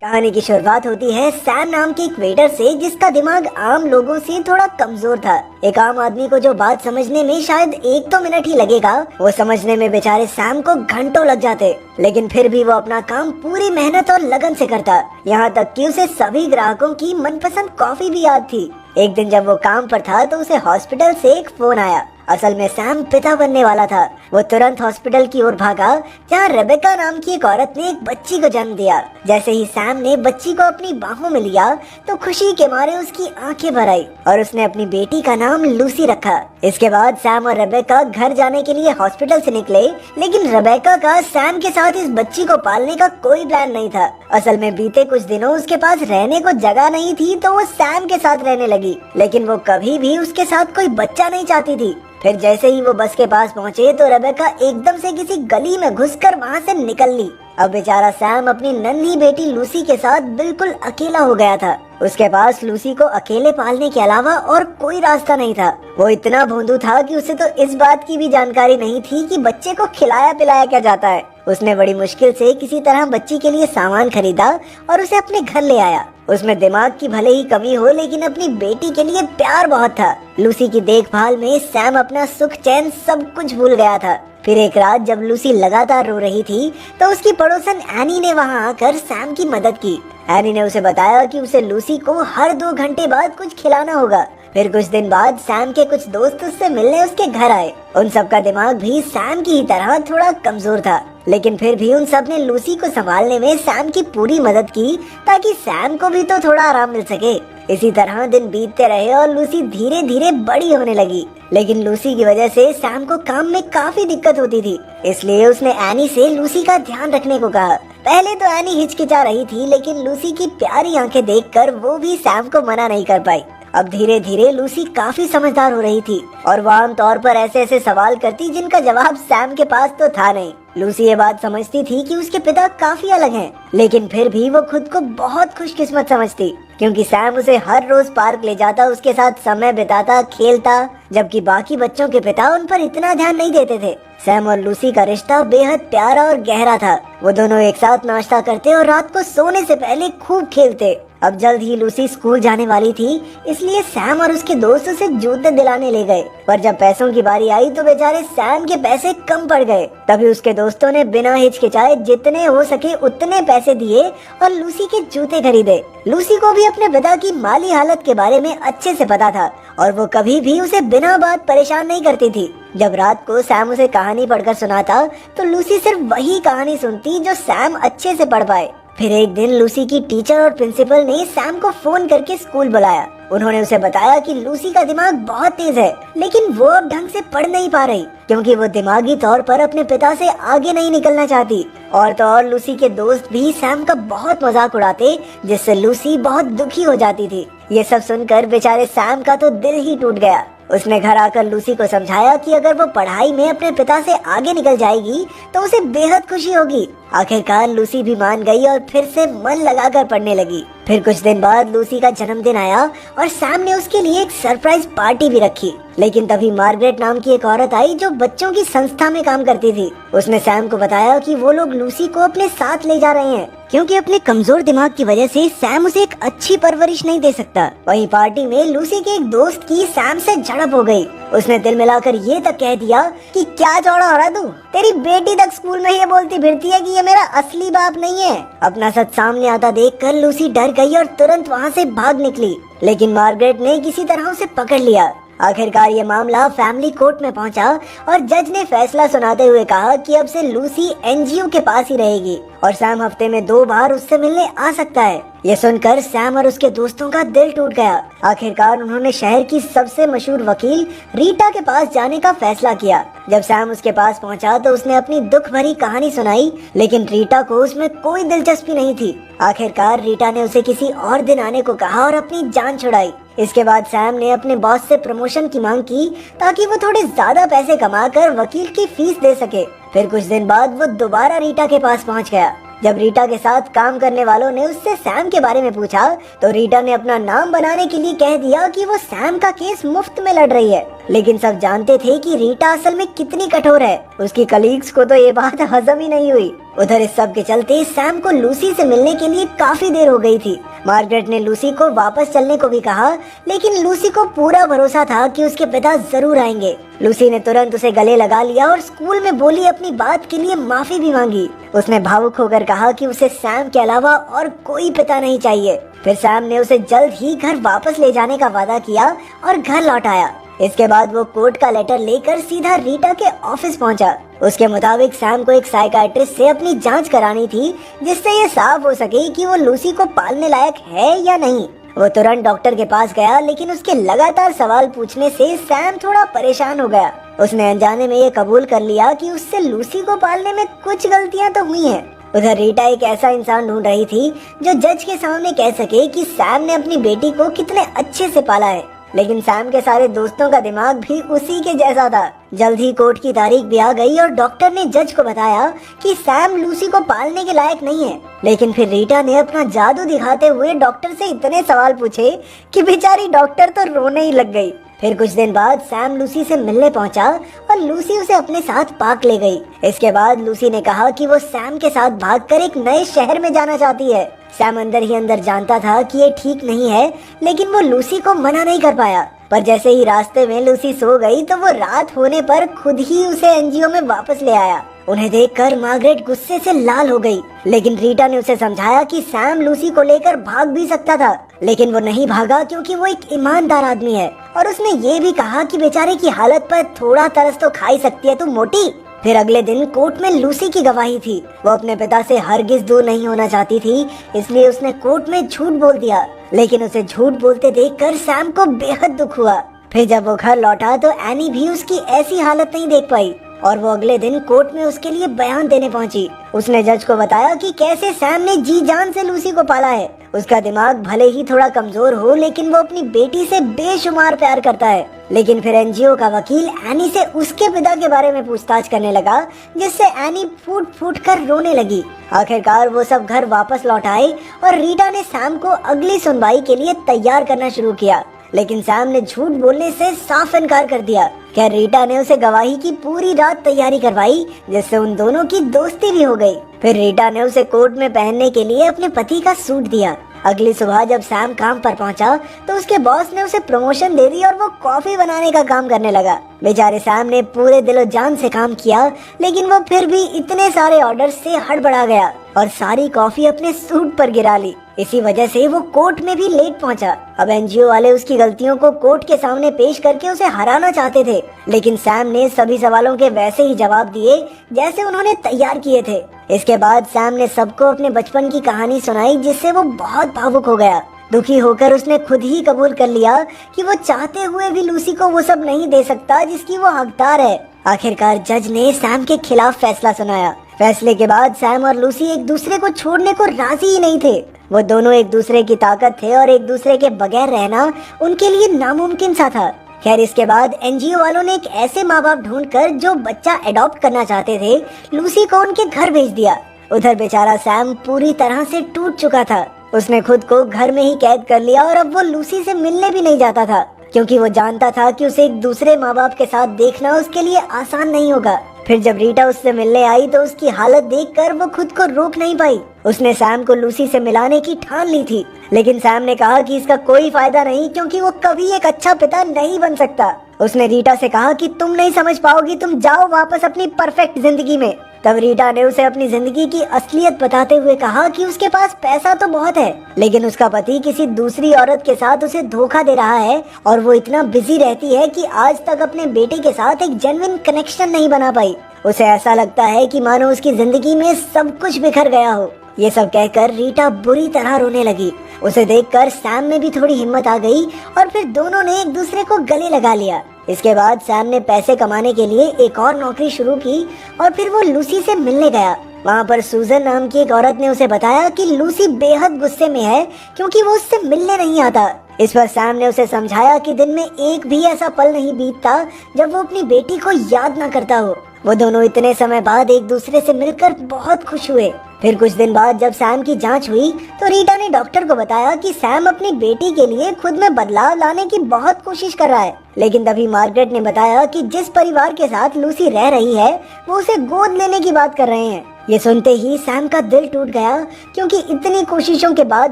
कहानी की शुरुआत होती है सैम नाम के एक वेटर से, जिसका दिमाग आम लोगों से थोड़ा कमजोर था। एक आम आदमी को जो बात समझने में शायद 1-2 मिनट ही लगेगा, वो समझने में बेचारे सैम को घंटों लग जाते। लेकिन फिर भी वो अपना काम पूरी मेहनत और लगन से करता, यहाँ तक कि उसे सभी ग्राहकों की मनपसंद कॉफी भी याद थी। एक दिन जब वो काम पर था तो उसे हॉस्पिटल से एक फोन आया। असल में सैम पिता बनने वाला था। वो तुरंत हॉस्पिटल की ओर भागा, जहाँ रेबेका नाम की एक औरत ने एक बच्ची को जन्म दिया। जैसे ही सैम ने बच्ची को अपनी बाहों में लिया तो खुशी के मारे उसकी आंखें भर आई और उसने अपनी बेटी का नाम लूसी रखा। इसके बाद सैम और रेबेका घर जाने के लिए हॉस्पिटल से निकले, लेकिन रेबेका का सैम के साथ इस बच्ची को पालने का कोई प्लान नहीं था। असल में बीते कुछ दिनों उसके पास रहने को जगह नहीं थी, तो वो सैम के साथ रहने लगी, लेकिन वो कभी भी उसके साथ कोई बच्चा नहीं चाहती थी। फिर जैसे ही वो बस के पास पहुँचे तो रेबेका एकदम से किसी गली में घुसकर वहाँ से निकल ली। अब बेचारा सैम अपनी नन्ही बेटी लूसी के साथ बिल्कुल अकेला हो गया था। उसके पास लूसी को अकेले पालने के अलावा और कोई रास्ता नहीं था। वो इतना भोंदू था कि उसे तो इस बात की भी जानकारी नहीं थी कि बच्चे को खिलाया पिलाया क्या जाता है। उसने बड़ी मुश्किल से किसी तरह बच्ची के लिए सामान खरीदा और उसे अपने घर ले आया। उसमें दिमाग की भले ही कमी हो, लेकिन अपनी बेटी के लिए प्यार बहुत था। लूसी की देखभाल में सैम अपना सुख चैन सब कुछ भूल गया था। फिर एक रात जब लूसी लगातार रो रही थी तो उसकी पड़ोसन एनी ने वहां आकर सैम की मदद की। एनी ने उसे बताया कि उसे लूसी को हर 2 घंटे बाद कुछ खिलाना होगा। फिर कुछ दिन बाद सैम के कुछ दोस्त उससे मिलने उसके घर आए। उन सब का दिमाग भी सैम की ही तरह थोड़ा कमजोर था, लेकिन फिर भी उन सब ने लूसी को संभालने में सैम की पूरी मदद की, ताकि सैम को भी तो थोड़ा आराम मिल सके। इसी तरह दिन बीतते रहे और लूसी धीरे धीरे बड़ी होने लगी। लेकिन लूसी की वजह से सैम को काम में काफी दिक्कत होती थी, इसलिए उसने एनी से लूसी का ध्यान रखने को कहा। पहले तो एनी हिचकिचा रही थी, लेकिन लूसी की प्यारी आंखें देखकर वो भी सैम को मना नहीं कर पाई। अब धीरे धीरे लूसी काफी समझदार हो रही थी और वो आम तौर पर ऐसे ऐसे सवाल करती जिनका जवाब सैम के पास तो था नहीं। लूसी ये बात समझती थी कि उसके पिता काफी अलग हैं, लेकिन फिर भी वो खुद को बहुत खुशकिस्मत समझती, क्योंकि सैम उसे हर रोज पार्क ले जाता, उसके साथ समय बिताता, खेलता, जबकि बाकी बच्चों के पिता उन पर इतना ध्यान नहीं देते थे। सैम और लूसी का रिश्ता बेहद प्यारा और गहरा था। वो दोनों एक साथ नाश्ता करते और रात को सोने से पहले खूब खेलते। अब जल्द ही लूसी स्कूल जाने वाली थी, इसलिए सैम और उसके दोस्त उसे जूते दिलाने ले गए। पर जब पैसों की बारी आई तो बेचारे सैम के पैसे कम पड़ गए। तभी उसके दोस्तों ने बिना हिचकिचाए जितने हो सके उतने पैसे दिए और लूसी के जूते खरीदे। लूसी को भी अपने पिता की माली हालत के बारे में अच्छे से पता था और वो कभी भी उसे बिना बात परेशान नहीं करती थी। जब रात को सैम उसे कहानी पढ़कर सुनाता तो लूसी सिर्फ वही कहानी सुनती जो सैम अच्छे से पढ़ पाए। फिर एक दिन लूसी की टीचर और प्रिंसिपल ने सैम को फोन करके स्कूल बुलाया। उन्होंने उसे बताया कि लूसी का दिमाग बहुत तेज है, लेकिन वो अब ढंग से पढ़ नहीं पा रही, क्योंकि वो दिमागी तौर पर अपने पिता से आगे नहीं निकलना चाहती। और तो और लूसी के दोस्त भी सैम का बहुत मजाक उड़ाते, जिससे लूसी बहुत दुखी हो जाती थी। ये सब सुनकर बेचारे सैम का तो दिल ही टूट गया। उसने घर आकर लूसी को समझाया कि अगर वो पढ़ाई में अपने पिता से आगे निकल जाएगी तो उसे बेहद खुशी होगी। आखिरकार लूसी भी मान गई और फिर से मन लगाकर पढ़ने लगी। फिर कुछ दिन बाद लूसी का जन्मदिन आया और सैम ने उसके लिए एक सरप्राइज पार्टी भी रखी। लेकिन तभी मार्गरेट नाम की एक औरत आई जो बच्चों की संस्था में काम करती थी। उसने सैम को बताया कि वो लोग लूसी को अपने साथ ले जा रहे हैं, क्योंकि अपने कमजोर दिमाग की वजह से सैम उसे एक अच्छी परवरिश नहीं दे सकता। वहीं पार्टी में लूसी के एक दोस्त की सैम से झड़प हो गई। उसने दिल मिलाकर ये तक कह दिया कि क्या चौड़ा हो रहा तू, तेरी बेटी तक स्कूल में ये बोलती फिरती है कि ये मेरा असली बाप नहीं है। अपना सच सामने आता देखकर लूसी डर गई और तुरंत वहाँ से भाग निकली, लेकिन मार्गरेट ने किसी तरह उसे पकड़ लिया। आखिरकार ये मामला फैमिली कोर्ट में पहुंचा और जज ने फैसला सुनाते हुए कहा कि अब से लूसी एनजीओ के पास ही रहेगी और सैम हफ्ते में 2 बार उससे मिलने आ सकता है। ये सुनकर सैम और उसके दोस्तों का दिल टूट गया। आखिरकार उन्होंने शहर की सबसे मशहूर वकील रीटा के पास जाने का फैसला किया। जब सैम उसके पास पहुंचा तो उसने अपनी दुख भरी कहानी सुनाई, लेकिन रीटा को उसमें कोई दिलचस्पी नहीं थी। आखिरकार रीटा ने उसे किसी और दिन आने को कहा और अपनी जान छुड़ाई। इसके बाद सैम ने अपने बॉस से प्रमोशन की मांग की, ताकि वो थोड़े ज्यादा पैसे कमाकर वकील की फीस दे सके। फिर कुछ दिन बाद वो दोबारा रीटा के पास पहुंच गया। जब रीटा के साथ काम करने वालों ने उससे सैम के बारे में पूछा तो रीटा ने अपना नाम बनाने के लिए कह दिया कि वो सैम का केस मुफ्त में लड़ रही है। लेकिन सब जानते थे कि रीटा असल में कितनी कठोर है। उसकी कलीग्स को तो ये बात हजम ही नहीं हुई। उधर इस सब के चलते सैम को लूसी से मिलने के लिए काफी देर हो गई थी। मार्गरेट ने लूसी को वापस चलने को भी कहा, लेकिन लूसी को पूरा भरोसा था कि उसके पिता जरूर आएंगे। लूसी ने तुरंत उसे गले लगा लिया और स्कूल में बोली अपनी बात के लिए माफी भी मांगी। उसने भावुक होकर कहा कि उसे सैम के अलावा और कोई पिता नहीं चाहिए। फिर सैम ने उसे जल्द ही घर वापस ले जाने का वादा किया और घर लौट आया। इसके बाद वो कोर्ट का लेटर लेकर सीधा रीटा के ऑफिस पहुंचा। उसके मुताबिक सैम को एक साइकाइट्रिस्ट से अपनी जांच करानी थी, जिससे ये साफ हो सके कि वो लूसी को पालने लायक है या नहीं। वो तुरंत डॉक्टर के पास गया, लेकिन उसके लगातार सवाल पूछने से सैम थोड़ा परेशान हो गया। उसने अनजाने में ये कबूल कर लिया कि उससे लूसी को पालने में कुछ गलतियां तो हुई हैं। उधर रीटा एक ऐसा इंसान ढूंढ रही थी जो जज के सामने कह सके कि सैम ने अपनी बेटी को कितने अच्छे से पाला है, लेकिन सैम के सारे दोस्तों का दिमाग भी उसी के जैसा था। जल्द ही कोर्ट की तारीख भी आ गई और डॉक्टर ने जज को बताया कि सैम लूसी को पालने के लायक नहीं है। लेकिन फिर रीटा ने अपना जादू दिखाते हुए डॉक्टर से इतने सवाल पूछे कि बेचारी डॉक्टर तो रोने ही लग गई। फिर कुछ दिन बाद सैम लूसी से मिलने पहुंचा और लूसी उसे अपने साथ पार्क ले गई। इसके बाद लूसी ने कहा कि वो सैम के साथ भागकर एक नए शहर में जाना चाहती है। सैम अंदर ही अंदर जानता था कि ये ठीक नहीं है, लेकिन वो लूसी को मना नहीं कर पाया। पर जैसे ही रास्ते में लूसी सो गई तो वो रात होने पर खुद ही उसे एनजीओ में वापस ले आया। उन्हें देखकर मार्गरेट गुस्से से लाल हो गई, लेकिन रीटा ने उसे समझाया कि सैम लूसी को लेकर भाग भी सकता था, लेकिन वो नहीं भागा क्योंकि वो एक ईमानदार आदमी है। और उसने ये भी कहा कि बेचारे की हालत पर थोड़ा तरस तो खा ही सकती है तू मोटी। फिर अगले दिन कोर्ट में लूसी की गवाही थी। वो अपने पिता से हरगिज दूर नहीं होना चाहती थी, इसलिए उसने कोर्ट में झूठ बोल दिया। लेकिन उसे झूठ बोलते देखकर सैम को बेहद दुख हुआ। फिर जब वो घर लौटा तो एनी भी उसकी ऐसी हालत नहीं देख पाई और वो अगले दिन कोर्ट में उसके लिए बयान देने पहुंची। उसने जज को बताया कि कैसे सैम ने जी जान से लूसी को पाला है। उसका दिमाग भले ही थोड़ा कमजोर हो, लेकिन वो अपनी बेटी से बेशुमार प्यार करता है। लेकिन फिर एनजीओ का वकील एनी से उसके पिता के बारे में पूछताछ करने लगा, जिससे एनी फूट फूट कर रोने लगी। आखिरकार वो सब घर वापस लौट आए और रीटा ने सैम को अगली सुनवाई के लिए तैयार करना शुरू किया, लेकिन सैम ने झूठ बोलने से साफ इनकार कर दिया। खैर रीटा ने उसे गवाही की पूरी रात तैयारी करवाई, जिससे उन दोनों की दोस्ती भी हो गई। फिर रीटा ने उसे कोर्ट में पहनने के लिए अपने पति का सूट दिया। अगली सुबह जब सैम काम पर पहुंचा तो उसके बॉस ने उसे प्रमोशन दे दी और वो कॉफी बनाने का काम करने लगा। बेचारे सैम ने पूरे दिलो जान से काम किया, लेकिन वो फिर भी इतने सारे ऑर्डर से हड़बड़ा गया और सारी कॉफी अपने सूट पर गिरा ली। इसी वजह से वो कोर्ट में भी लेट पहुंचा। अब एनजीओ वाले उसकी गलतियों को कोर्ट के सामने पेश करके उसे हराना चाहते थे, लेकिन सैम ने सभी सवालों के वैसे ही जवाब दिए जैसे उन्होंने तैयार किए थे। इसके बाद सैम ने सबको अपने बचपन की कहानी सुनाई, जिससे वो बहुत भावुक हो गया। दुखी होकर उसने खुद ही कबूल कर लिया कि वो चाहते हुए भी लूसी को वो सब नहीं दे सकता जिसकी वो हकदार है। आखिरकार जज ने सैम के खिलाफ फैसला सुनाया। फैसले के बाद सैम और लूसी एक दूसरे को छोड़ने को राजी ही नहीं थे। वो दोनों एक दूसरे की ताकत थे और एक दूसरे के बगैर रहना उनके लिए नामुमकिन सा था। खैर इसके बाद एनजीओ वालों ने एक ऐसे माँ बाप ढूंढकर जो बच्चा अडॉप्ट करना चाहते थे, लूसी को उनके घर भेज दिया। उधर बेचारा सैम पूरी तरह से टूट चुका था। उसने खुद को घर में ही कैद कर लिया और अब वो लूसी से मिलने भी नहीं जाता था, क्योंकि वो जानता था कि उसे एक दूसरे माँ बाप के साथ देखना उसके लिए आसान नहीं होगा। फिर जब रीटा उससे मिलने आई तो उसकी हालत देखकर वो खुद को रोक नहीं पाई। उसने सैम को लूसी से मिलाने की ठान ली थी, लेकिन सैम ने कहा कि इसका कोई फायदा नहीं, क्योंकि वो कभी एक अच्छा पिता नहीं बन सकता। उसने रीटा से कहा कि तुम नहीं समझ पाओगी, तुम जाओ वापस अपनी परफेक्ट जिंदगी में। तब रीटा ने उसे अपनी जिंदगी की असलियत बताते हुए कहा कि उसके पास पैसा तो बहुत है, लेकिन उसका पति किसी दूसरी औरत के साथ उसे धोखा दे रहा है और वो इतना बिजी रहती है कि आज तक अपने बेटे के साथ एक जेन्युइन कनेक्शन नहीं बना पाई। उसे ऐसा लगता है कि मानो उसकी जिंदगी में सब कुछ बिखर गया हो। ये सब कहकर रीटा बुरी तरह रोने लगी। उसे देखकर सैम में भी थोड़ी हिम्मत आ गई और फिर दोनों ने एक दूसरे को गले लगा लिया। इसके बाद सैम ने पैसे कमाने के लिए एक और नौकरी शुरू की और फिर वो लूसी से मिलने गया। वहाँ पर सूजन नाम की एक औरत ने उसे बताया कि लूसी बेहद गुस्से में है क्योंकि वो उससे मिलने नहीं आता। इस पर सैम ने उसे समझाया कि दिन में एक भी ऐसा पल नहीं बीतता जब वो अपनी बेटी को याद न करता हो। वो दोनों इतने समय बाद एक दूसरे से मिलकर बहुत खुश हुए। फिर कुछ दिन बाद जब सैम की जांच हुई तो रीटा ने डॉक्टर को बताया कि सैम अपनी बेटी के लिए खुद में बदलाव लाने की बहुत कोशिश कर रहा है। लेकिन तभी मार्गरेट ने बताया कि जिस परिवार के साथ लूसी रह रही है वो उसे गोद लेने की बात कर रहे हैं। ये सुनते ही सैम का दिल टूट गया, क्योंकि इतनी कोशिशों के बाद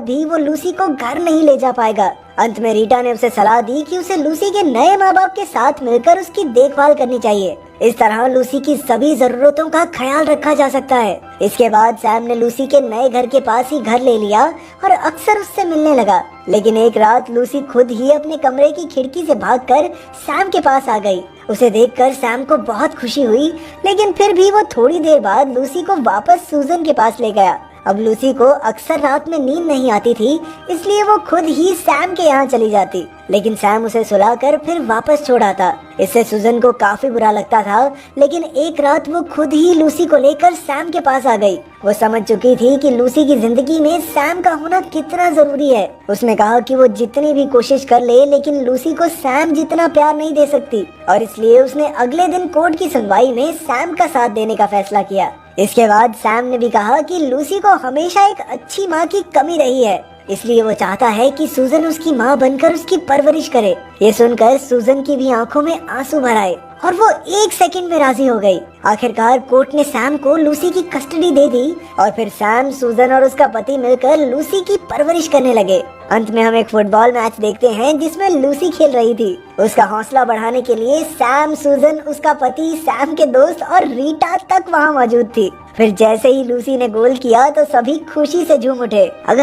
भी वो लूसी को घर नहीं ले जा पाएगा। अंत में रीटा ने उसे सलाह दी कि उसे लूसी के नए माँ बाप के साथ मिलकर उसकी देखभाल करनी चाहिए। इस तरह लूसी की सभी जरूरतों का ख्याल रखा जा सकता है। इसके बाद सैम ने लूसी के नए घर के पास ही घर ले लिया और अक्सर उससे मिलने लगा। लेकिन एक रात लूसी खुद ही अपने कमरे की खिड़की से भागकर सैम के पास आ गई। उसे देखकर सैम को बहुत खुशी हुई, लेकिन फिर भी वो थोड़ी देर बाद लूसी को वापस सूजन के पास ले गया। अब लूसी को अक्सर रात में नींद नहीं आती थी, इसलिए वो खुद ही सैम के यहाँ चली जाती, लेकिन सैम उसे सुलाकर फिर वापस छोड़ आता। इससे सूजन को काफी बुरा लगता था, लेकिन एक रात वो खुद ही लूसी को लेकर सैम के पास आ गई। वो समझ चुकी थी कि लूसी की जिंदगी में सैम का होना कितना जरूरी है। उसने कहा कि वो जितनी भी कोशिश कर ले, लेकिन लूसी को सैम जितना प्यार नहीं दे सकती, और इसलिए उसने अगले दिन कोर्ट की सुनवाई में सैम का साथ देने का फैसला किया। इसके बाद सैम ने भी कहा कि लूसी को हमेशा एक अच्छी माँ की कमी रही है, इसलिए वो चाहता है कि सूजन उसकी माँ बनकर उसकी परवरिश करे। ये सुनकर सूजन की भी आंखों में आंसू भर आए और वो एक सेकंड में राजी हो गई। आखिरकार कोर्ट ने सैम को लूसी की कस्टडी दे दी और फिर सैम, सूजन और उसका पति मिलकर लूसी की परवरिश करने लगे। अंत में हम एक फुटबॉल मैच देखते हैं जिसमें लूसी खेल रही थी। उसका हौसला बढ़ाने के लिए सैम, सूजन, उसका पति, सैम के दोस्त और रीटा तक वहाँ मौजूद थी। फिर जैसे ही लूसी ने गोल किया तो सभी खुशी से झूम उठे। अगर